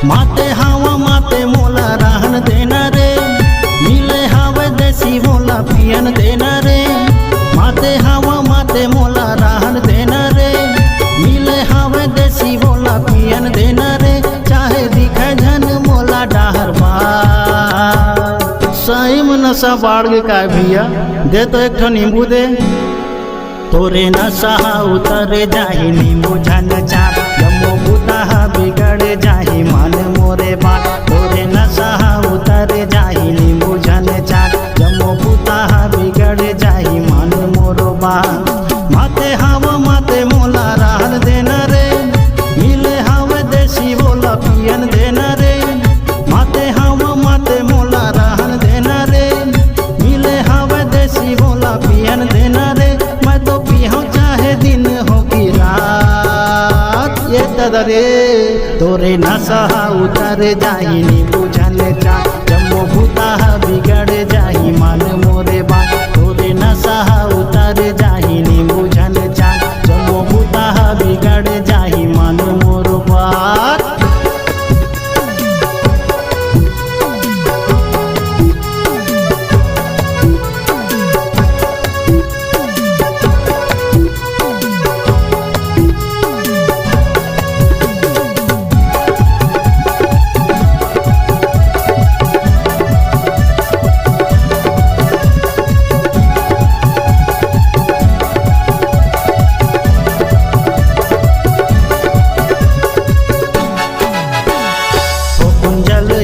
माते हवा माते मोला रहन देना रे, मिले हवे देसी मोला पियन देना रे। माते हवा माते मोला रहन देना रे, मिले हवे देसी मोला पियन देना रे। चाहे दिखे झन मोला डाहर बार, सही में नशा बाढ़ के का भैया दे तो एक ठो नींबू दे। तोरे नशा उतर जाही नींबू झन चार, जम्मो बुता बिगड़ जाही मन मोरे बात। तोरे नशा उतर जाही नींबू झन चार, जम्मो बुता बिगड़ जाही मन मोरो बात। माते हवा माते मोला रहन देना रे, मिले हवे देसी बोला पियन देना रे। माते हवा माते मोला रहन देना रे, मिले हवे देसी बोला पियन देना रे। मैं तो पिहूं चाहे दिन हो की रात, ये दादा रे तोरे नशा उतर जाही नींबू झन चार, जम्मो भूता बिगड़ जाही मन मोरे बात। तोरे नशा उतर जाही नींबू झन चार, जम्मो भूता बिगड़ जाही मन मोर बात।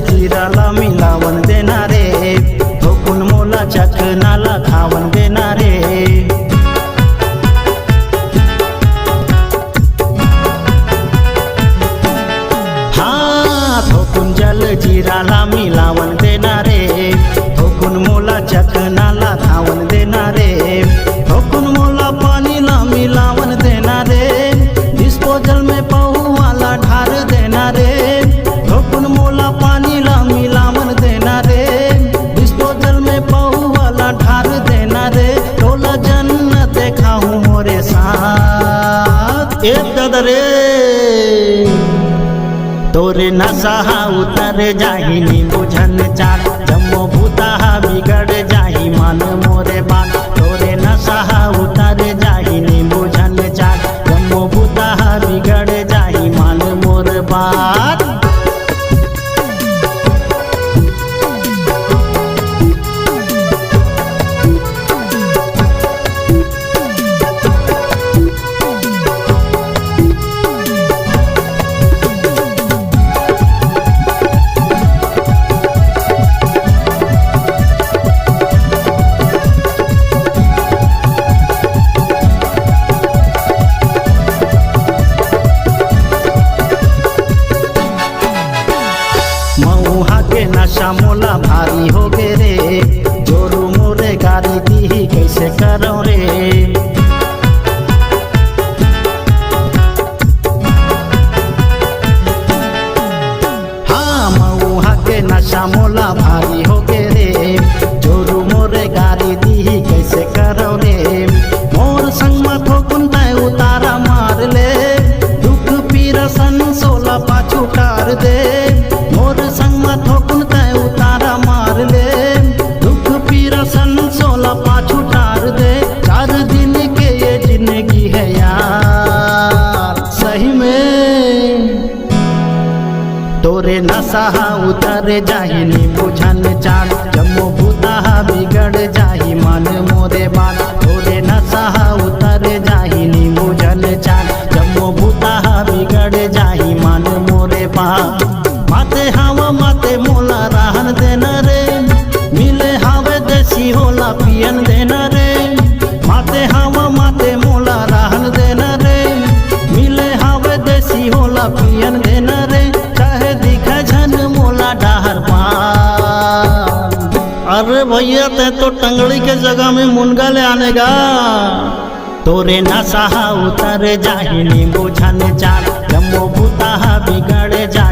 जीराला मिलावन देना रे, ठोकुन मोला चखनाला खावन देना रे। हाँ ठोकुन जल जीराला मिलावन देना रे, ठोकुन मोला चखनाला खावन देना रे। ठोकुन मोला पानी ला मिलावन देना रे, डिस्पोजल में पहू वाला ढार देना रे। ठोकुन मोला पानी ला मिलावन देना रे, डिस्पोजल में पहू वाला ढार देना रे। टोला जन्नत देखा हूँ मोरे साथ, एक दादा रे तोरे नशा उतर जाही नींबू झन चार, जम्मो भूता बिगड़ जाही मन मोरे बात। तोरे नशा उतर जाही नींबू झन चार, जम्मो भूता बिगड़ जाही मन मोर बात। मऊहा के नशा मोला भारी हो गे रे, जोरू मोरे गाड़ी दी कैसे करो रे। हाँ मऊहा के नशा मोला भारी हो गे रे, जोरू मोरे गाड़ी दी कैसे करो रे। मोर संग में ठोकुन तय उतारा मार ले, दुख पीर सन सोला पाछू टार दे। मोर संग में ठोकुन तय उतारा मार ले, दुख पीरा सन सोला पाछू टार दे। 4 दिन के ये जिंदगी है यार, सही में तोरे नशा उतर जाही नींबू झन चार, जम्मो भूता बिगड़ जाही मन मोरे बात। तोरे नशा उतर जाही नींबू झन चार, जम्मो भूता बिगड़ जाही मन मोरे बात। माते हवा माते मोला रहन देना रे, मिले हवे देसी होला पियन देना रे। माते हवा माते मोला रहन देना रे, मिले हवे देसी होला पियन देना रे। चाहे दिखे झन मोला डाहर पार, अरे भैया ते तो टंगड़ी के जगह में मुनगा ले आनेगा। तोरे नशा उतर जाही नींबू झन चार, जम्मो भूता बिगड़ जा